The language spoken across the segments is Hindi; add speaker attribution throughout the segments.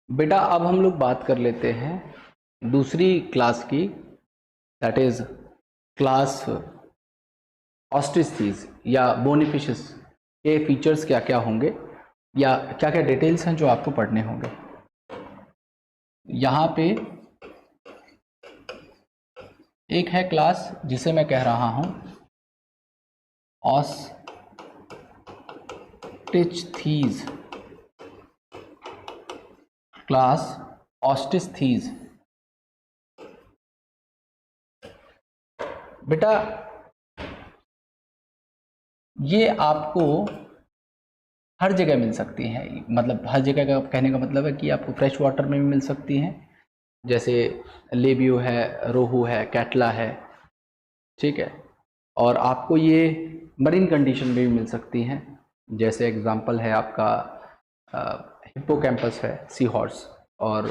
Speaker 1: बेटा अब हम लोग बात कर लेते हैं दूसरी क्लास की, दैट इज क्लास ऑस्ट्रिचीज या बोनीफिशेस के फीचर्स क्या क्या होंगे या क्या क्या डिटेल्स हैं जो आपको पढ़ने होंगे। यहाँ पे एक है क्लास जिसे मैं कह रहा हूँ ऑस्ट्रिचथीज, क्लास ऑस्ट्रिचथीज। बेटा ये आपको हर जगह मिल सकती हैं, मतलब हर जगह का कहने का मतलब है कि आपको फ्रेश वाटर में भी मिल सकती हैं, जैसे लेबियो है, रोहू है, कैटला है, ठीक है। और आपको ये मरीन कंडीशन में भी मिल सकती हैं, जैसे एग्जांपल है आपका हिप्पोकैम्पस है, सी हॉर्स, और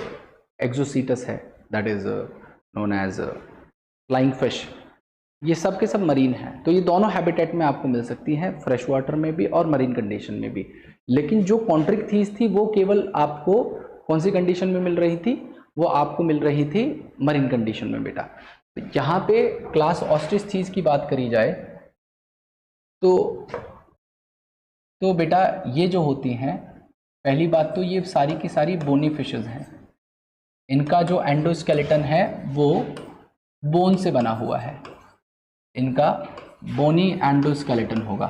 Speaker 1: एक्सोसीटस है, that is known as flying fish. ये सब के सब मरीन हैं, तो ये दोनों हैबिटेट में आपको मिल सकती हैं, फ्रेश वाटर में भी और मरीन कंडीशन में भी। लेकिन जो कॉन्ट्रिक्थीज थी वो केवल आपको कौन सी कंडीशन में मिल रही थी? वो आपको मिल रही थी मरीन कंडीशन में बेटा। यहाँ पे क्लास ऑस्ट्रिचथीज की बात करी जाए तो बेटा ये जो होती हैं, पहली बात तो ये सारी की सारी बोनी फिशेज हैं। इनका जो एंडोस्केलेटन है वो बोन से बना हुआ है, इनका बोनी एंडोस्केलेटन होगा,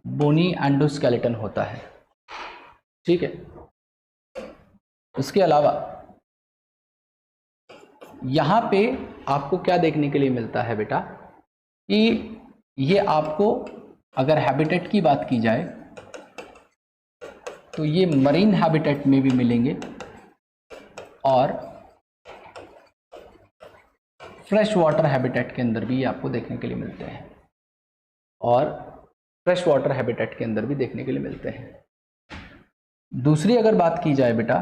Speaker 1: बोनी एंडोस्केलेटन होता है, ठीक है। उसके अलावा यहाँ पे आपको क्या देखने के लिए मिलता है बेटा कि ये आपको अगर हैबिटेट की बात की जाए तो ये मरीन हैबिटेट में भी मिलेंगे और फ्रेश वाटर हैबिटेट के अंदर भी आपको देखने के लिए मिलते हैं, और फ्रेश वाटर हैबिटेट के अंदर भी देखने के लिए मिलते हैं। दूसरी अगर बात की जाए बेटा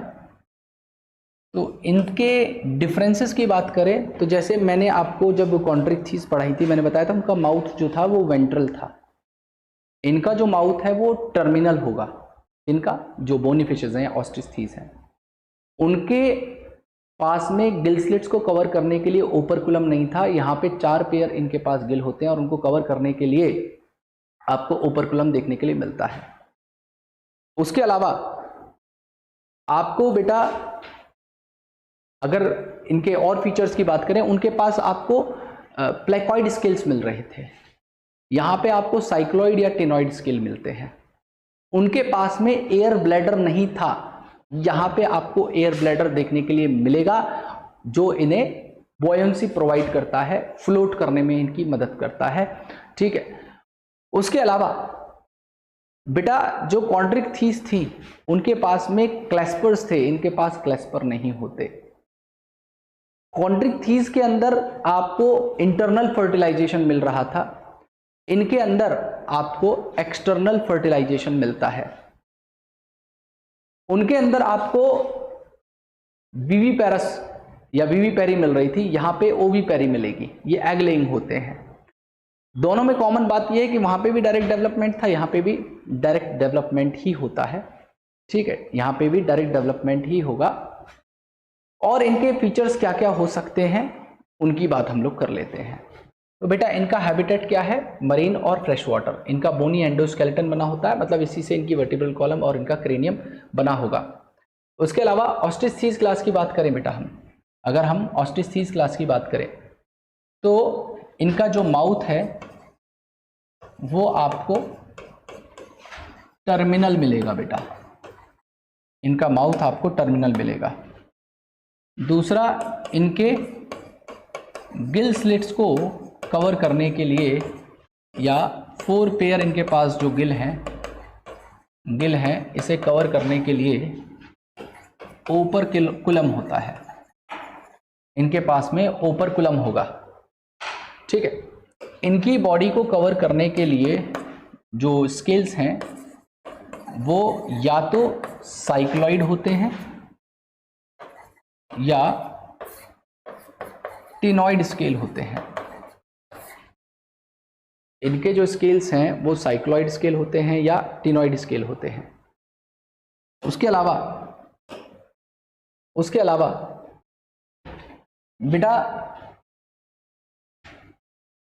Speaker 1: तो इनके डिफरेंसेस की बात करें तो जैसे मैंने आपको जब कॉन्ट्रिक्थीज पढ़ाई थी मैंने बताया था उनका माउथ जो था वो वेंट्रल था, इनका जो माउथ है वो टर्मिनल होगा। इनका जो बोनी फिशेज हैं ऑस्ट्रिचथीज हैं उनके पास में गिल स्लिट्स को कवर करने के लिए ओपरकुलम नहीं था। यहाँ पे 4 पेयर इनके पास गिल होते हैं और उनको कवर करने के लिए आपको ओपरकुलम देखने के लिए मिलता है। उसके अलावा आपको बेटा अगर इनके और फीचर्स की बात करें, उनके पास आपको प्लेकॉइड स्केल्स मिल रहे थे, यहाँ पे आपको साइक्लॉइड या टेनॉइड स्केल मिलते हैं। उनके पास में एयर ब्लैडर नहीं था, यहाँ पे आपको एयर ब्लैडर देखने के लिए मिलेगा जो इन्हें बॉयंसी प्रोवाइड करता है, फ्लोट करने में इनकी मदद करता है, ठीक है। उसके अलावा बेटा जो कॉन्ट्रिक्थीज थी उनके पास में क्लैस्पर्स थे, इनके पास क्लैस्पर नहीं होते। कॉन्ट्रिक्थीज के अंदर आपको इंटरनल फर्टिलाइजेशन मिल रहा था, इनके अंदर आपको एक्सटर्नल फर्टिलाइजेशन मिलता है। उनके अंदर आपको विविपेरस या विविपेरी मिल रही थी, यहाँ पे ओविपेरी मिलेगी, ये एग लेइंग होते हैं। दोनों में कॉमन बात यह है कि वहां पे भी डायरेक्ट डेवलपमेंट था, यहाँ पे भी डायरेक्ट डेवलपमेंट ही होता है, ठीक है। यहाँ पे भी डायरेक्ट डेवलपमेंट ही होगा। और इनके फीचर्स क्या क्या हो सकते हैं उनकी बात हम लोग कर लेते हैं। तो बेटा इनका हैबिटेट क्या है? मरीन और फ्रेश वाटर। इनका बोनी एंडोस्केलेटन बना होता है, मतलब इसी से इनकी वर्टिब्रल कॉलम और इनका क्रेनियम बना होगा। उसके अलावा ऑस्ट्रिचथीज क्लास की बात करें बेटा, अगर हम ऑस्ट्रिचथीज क्लास की बात करें तो इनका जो माउथ है वो आपको टर्मिनल मिलेगा बेटा, इनका माउथ आपको टर्मिनल मिलेगा। दूसरा, इनके गिल स्लिट्स को कवर करने के लिए या 4 पेयर इनके पास जो गिल हैं इसे कवर करने के लिए ओपरकुलम होता है, इनके पास में ओपरकुलम होगा, ठीक है। इनकी बॉडी को कवर करने के लिए जो स्केल्स हैं वो या तो साइक्लॉइड होते हैं या टिनॉइड स्केल होते हैं। इनके जो स्केल्स हैं वो साइक्लॉइड स्केल होते हैं या टिनॉइड स्केल होते हैं। उसके अलावा बेटा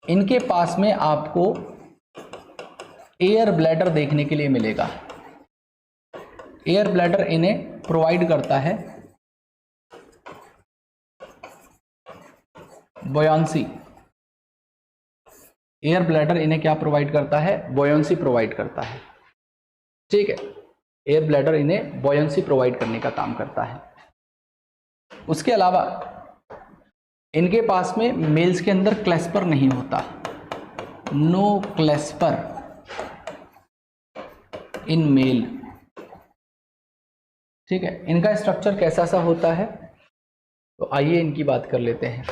Speaker 1: इनके पास में आपको एयर ब्लैडर देखने के लिए मिलेगा। एयर ब्लैडर इन्हें प्रोवाइड करता है बॉयंसी। एयर ब्लैडर इन्हें क्या प्रोवाइड करता है? बॉयंसी प्रोवाइड करता है। ठीक है, एयर ब्लैडर इन्हें बॉयंसी प्रोवाइड करने का काम करता है। उसके अलावा इनके पास में मेल्स के अंदर क्लैस्पर नहीं होता, नो क्लैस्पर इन मेल। ठीक है, इनका स्ट्रक्चर कैसा सा होता है? तो आइए इनकी बात कर लेते हैं।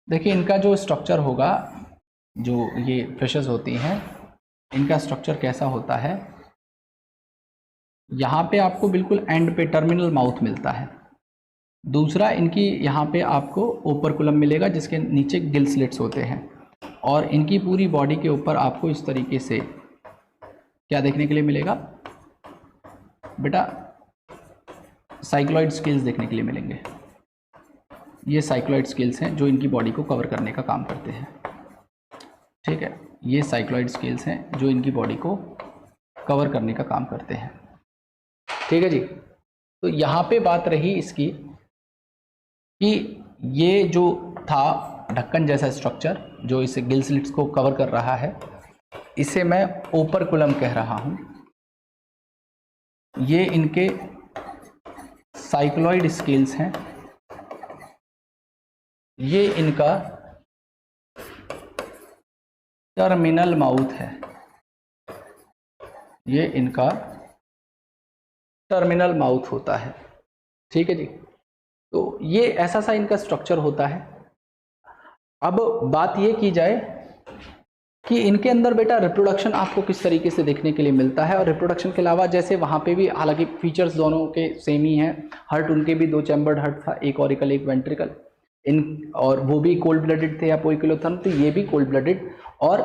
Speaker 1: देखिए इनका जो स्ट्रक्चर होगा, जो ये फिशेस होती हैं, इनका स्ट्रक्चर कैसा होता है? यहाँ पे आपको बिल्कुल एंड पे टर्मिनल माउथ मिलता है। दूसरा, इनकी यहाँ पे आपको ओपरकुलम मिलेगा जिसके नीचे गिल स्लिट्स होते हैं, और इनकी पूरी बॉडी के ऊपर आपको इस तरीके से क्या देखने के लिए मिलेगा बेटा? साइक्लॉइड स्केल्स देखने के लिए मिलेंगे। ये साइक्लॉइड स्केल्स हैं जो इनकी बॉडी को कवर करने का काम करते हैं। ठीक है, ये साइक्लॉइड स्केल्स हैं जो इनकी बॉडी को कवर करने का काम करते हैं। ठीक है जी। तो यहाँ पे बात रही इसकी कि ये जो था ढक्कन जैसा स्ट्रक्चर जो इसे गिल स्लिट्स को कवर कर रहा है, इसे मैं ओपरकुलम कह रहा हूँ। ये इनके साइक्लॉइड स्केल्स हैं, ये इनका टर्मिनल माउथ है, ये इनका टर्मिनल माउथ होता है। ठीक है जी। तो ये ऐसा सा इनका स्ट्रक्चर होता है। अब बात ये की जाए कि इनके अंदर बेटा रिप्रोडक्शन आपको किस तरीके से देखने के लिए मिलता है, और रिप्रोडक्शन के अलावा जैसे वहाँ पे भी हालांकि फीचर्स दोनों के सेम ही हैं। हर्ट उनके भी 2 चैम्बर्ड हर्ट था, एक ऑरिकल एक वेंट्रिकल, और वो भी कोल्ड ब्लडेड थे या पोइकिलोथर्म, तो ये भी कोल्ड ब्लडेड और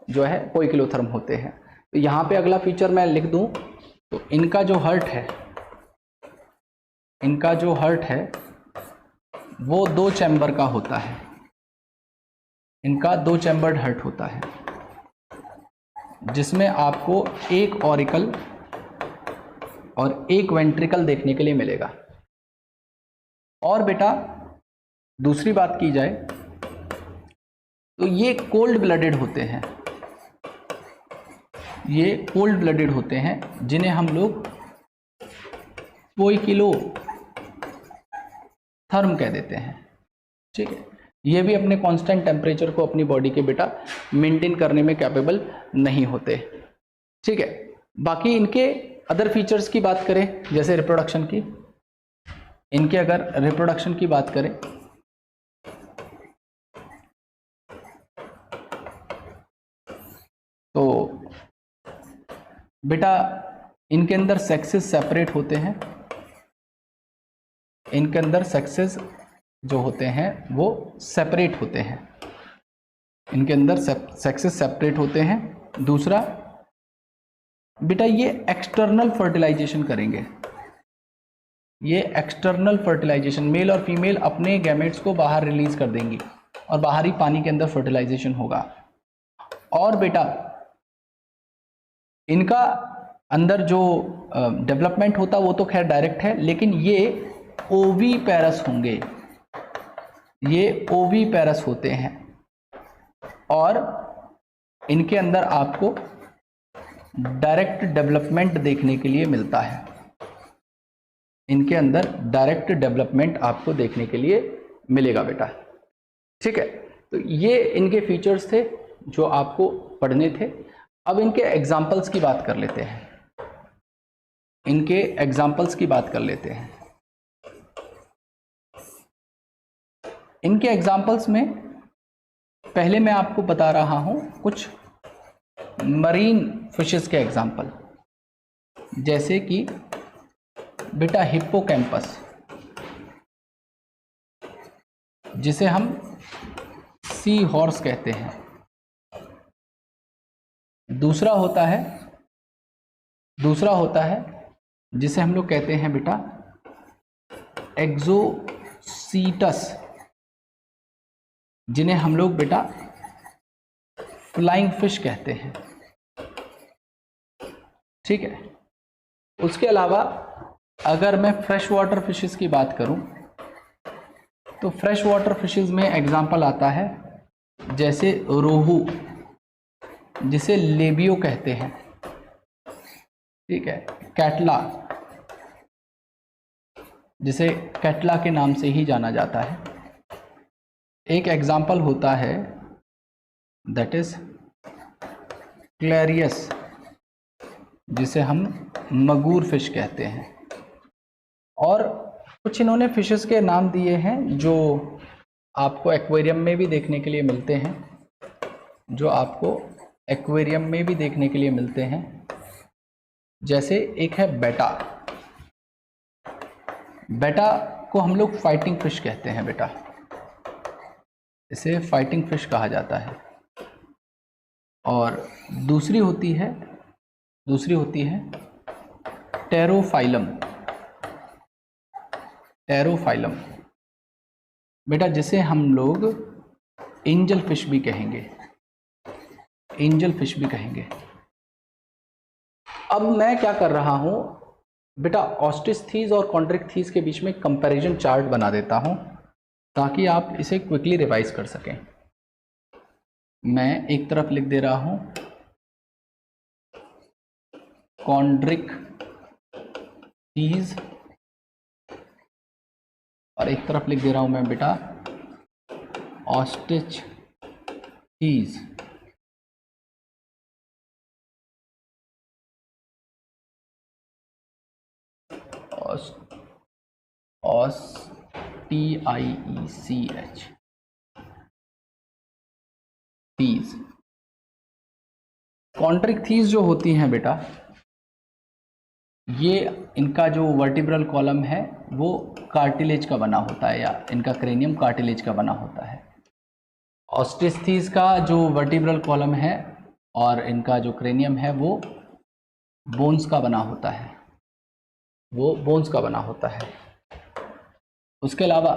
Speaker 1: जो है पोइकिलोथर्म होते हैं। तो यहाँ पे अगला फीचर मैं लिख दूँ तो इनका जो हर्ट है वो 2 चैम्बर का होता है। इनका 2 चैम्बर्ड हर्ट होता है जिसमें आपको एक ऑरिकल और एक वेंट्रिकल देखने के लिए मिलेगा। और बेटा दूसरी बात की जाए तो ये कोल्ड ब्लडेड होते हैं, ये कोल्ड ब्लडेड होते हैं जिन्हें हम लोग पोइकिलोथर्म कह देते हैं। ठीक है, ये भी अपने कांस्टेंट टेम्परेचर को अपनी बॉडी के बेटा मेंटेन करने में कैपेबल नहीं होते। ठीक है, बाकी इनके अदर फीचर्स की बात करें, जैसे रिप्रोडक्शन की, इनके अगर रिप्रोडक्शन की बात करें तो बेटा इनके अंदर सेक्सेस सेपरेट होते हैं। इनके अंदर सेक्सेस जो होते हैं वो सेपरेट होते हैं, इनके अंदर सेक्सेस सेपरेट होते हैं। दूसरा बेटा ये एक्सटर्नल फर्टिलाइजेशन करेंगे, ये एक्सटर्नल फर्टिलाइजेशन, मेल और फीमेल अपने गैमेट्स को बाहर रिलीज कर देंगी और बाहरी पानी के अंदर फर्टिलाइजेशन होगा। और बेटा इनका अंदर जो डेवलपमेंट होता वो तो खैर डायरेक्ट है, लेकिन ये ओवीपेरस होंगे, ये ओवीपेरस होते हैं, और इनके अंदर आपको डायरेक्ट डेवलपमेंट देखने के लिए मिलता है। इनके अंदर डायरेक्ट डेवलपमेंट आपको देखने के लिए मिलेगा बेटा। ठीक है, तो ये इनके फीचर्स थे जो आपको पढ़ने थे। अब इनके एग्जाम्पल्स की बात कर लेते हैं, इनके एग्जाम्पल्स की बात कर लेते हैं। इनके एग्जाम्पल्स में पहले मैं आपको बता रहा हूं कुछ मरीन फिशेस के एग्जाम्पल, जैसे कि बेटा हिप्पोकैम्पस, जिसे हम सी हॉर्स कहते हैं। दूसरा होता है जिसे हम लोग कहते हैं बेटा एक्सोसीटस, जिन्हें हम लोग बेटा फ्लाइंग फिश कहते हैं। ठीक है। उसके अलावा अगर मैं फ्रेश वाटर फिशेस की बात करूं तो फ्रेश वाटर फिशेस में एग्जांपल आता है जैसे रोहू, जिसे लेबियो कहते हैं। ठीक है। कैटला, जिसे कैटला के नाम से ही जाना जाता है। एक एग्जाम्पल होता है दैट इज क्लैरियस, जिसे हम मगूर फिश कहते हैं। और कुछ इन्होंने फिशेस के नाम दिए हैं जो आपको एक्वेरियम में भी देखने के लिए मिलते हैं, जैसे एक है बेटा। बेटा को हम लोग फाइटिंग फिश कहते हैं बेटा, इसे फाइटिंग फिश कहा जाता है। और दूसरी होती है टेरोफाइलम बेटा, जिसे हम लोग एंजल फिश भी कहेंगे। अब मैं क्या कर रहा हूं बेटा, ऑस्टिस्थीज और कॉन्ड्रिक्थीज के बीच में कंपैरिजन चार्ट बना देता हूं ताकि आप इसे क्विकली रिवाइज कर सकें। मैं एक तरफ लिख दे रहा हूं कॉन्ड्रिक्थीज और एक तरफ लिख दे रहा हूं मैं बेटा ऑस्टिस्थीज। OSTIECH thieves. कॉन्ट्रिक्थीज जो होती हैं बेटा, ये इनका जो वर्टिब्रल कॉलम है वो कार्टिलेज का बना होता है, या इनका क्रेनियम कार्टिलेज का बना होता है। ऑस्टिस्थीज का जो वर्टिब्रल कॉलम है और इनका जो क्रेनियम है वो बोन्स का बना होता है, उसके अलावा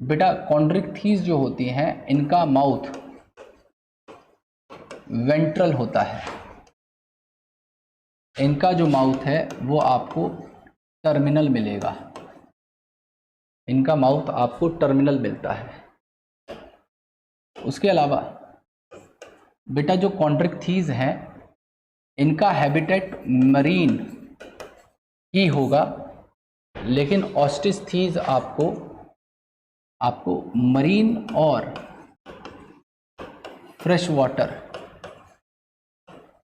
Speaker 1: बेटा कॉन्ड्रिक्थीज जो होती हैं इनका माउथ वेंट्रल होता है। इनका जो माउथ है वो आपको टर्मिनल मिलता है। उसके अलावा बेटा जो कॉन्ड्रिक्थीज हैं इनका हैबिटेट मरीन ही होगा, लेकिन ऑस्टिस्थीज आपको मरीन और फ्रेश वाटर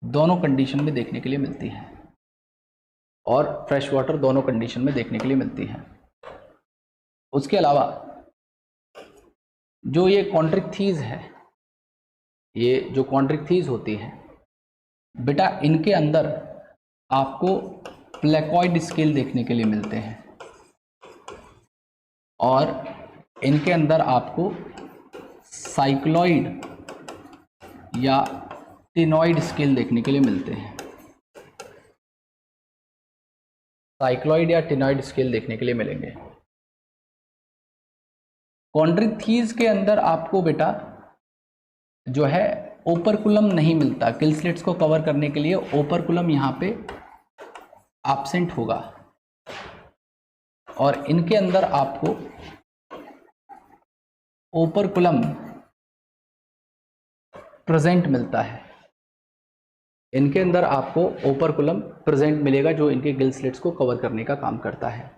Speaker 1: दोनों कंडीशन में देखने के लिए मिलती है। उसके अलावा जो ये कॉन्ड्रिक्थीज है, ये जो कॉन्ड्रिक्थीज होती है बेटा, इनके अंदर आपको प्लेकॉइड स्केल देखने के लिए मिलते हैं और इनके अंदर आपको साइक्लॉइड या टिनॉइड स्केल देखने के लिए मिलते हैं। कॉन्ड्रिक्थीज के अंदर आपको बेटा जो है ओपरकुलम नहीं मिलता। किल स्लिट्स को कवर करने के लिए ओपरकुलम यहाँ पे एब्सेंट होगा और इनके अंदर आपको ओपरकुलम प्रेजेंट मिलेगा जो इनके गिल स्लिट्स को कवर करने का काम करता है।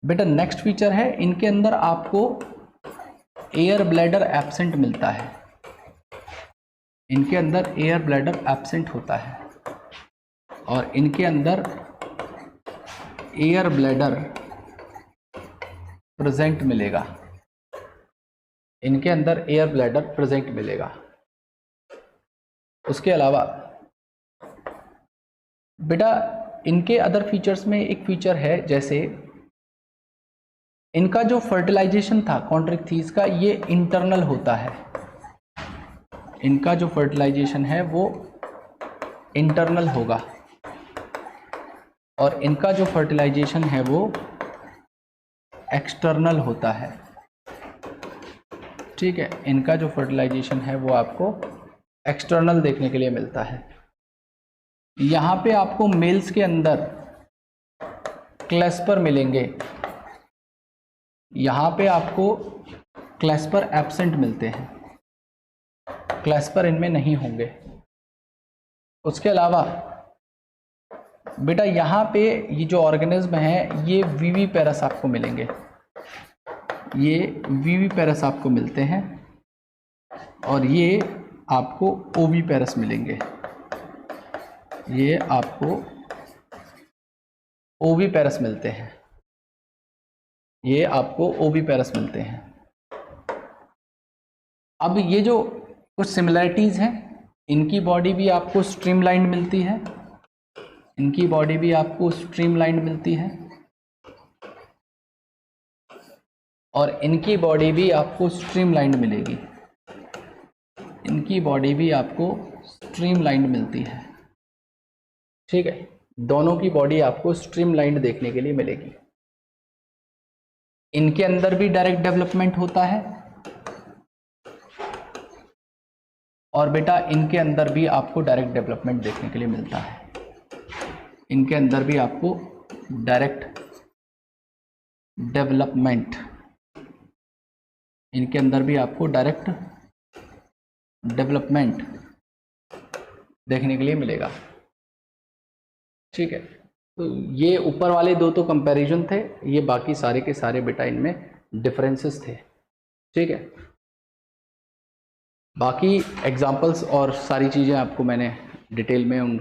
Speaker 1: बेटा नेक्स्ट फीचर है, इनके अंदर आपको एयर ब्लैडर एब्सेंट मिलता है। इनके अंदर एयर ब्लैडर एब्सेंट होता है और इनके अंदर एयर ब्लैडर प्रेजेंट मिलेगा। उसके अलावा बेटा इनके अदर फीचर्स में एक फीचर है, जैसे इनका जो फर्टिलाइजेशन था कॉन्ड्रिक्थीज का, ये इंटरनल होता है। इनका जो फर्टिलाइजेशन है वो इंटरनल होगा और इनका जो फर्टिलाइजेशन है वो एक्सटर्नल होता है। ठीक है, इनका जो फर्टिलाइजेशन है वो आपको एक्सटर्नल देखने के लिए मिलता है। यहाँ पे आपको मेल्स के अंदर क्लेस्पर मिलेंगे, यहाँ पे आपको क्लेस्पर एब्सेंट मिलते हैं, क्लेस्पर इनमें नहीं होंगे। उसके अलावा बेटा यहाँ पे ये जो ऑर्गेनिज्म है ये वीवी पैरस आपको मिलेंगे, ये वीवी पैरस आपको मिलते हैं और ये आपको ओवी पैरस मिलेंगे, ये आपको ओवी पैरस मिलते हैं, ये आपको ओवी पैरस मिलते हैं। अब ये जो कुछ सिमिलरिटीज़ हैं, इनकी बॉडी भी आपको स्ट्रीमलाइंड मिलती है, इनकी बॉडी भी आपको स्ट्रीमलाइंड मिलती है और इनकी बॉडी भी आपको स्ट्रीमलाइंड मिलेगी, इनकी बॉडी भी आपको स्ट्रीमलाइंड मिलती है। ठीक है, दोनों की बॉडी आपको स्ट्रीमलाइंड देखने के लिए मिलेगी। इनके अंदर भी डायरेक्ट डेवलपमेंट होता है और बेटा इनके अंदर भी आपको डायरेक्ट डेवलपमेंट देखने के लिए मिलता है, इनके अंदर भी आपको डायरेक्ट डेवलपमेंट, इनके अंदर भी आपको डायरेक्ट डेवलपमेंट देखने के लिए मिलेगा। ठीक है, तो ये ऊपर वाले दो तो कंपैरिजन थे, ये बाकी सारे के सारे बेटा इनमें डिफरेंसेस थे। ठीक है, बाकी एग्जांपल्स और सारी चीज़ें आपको मैंने डिटेल में उन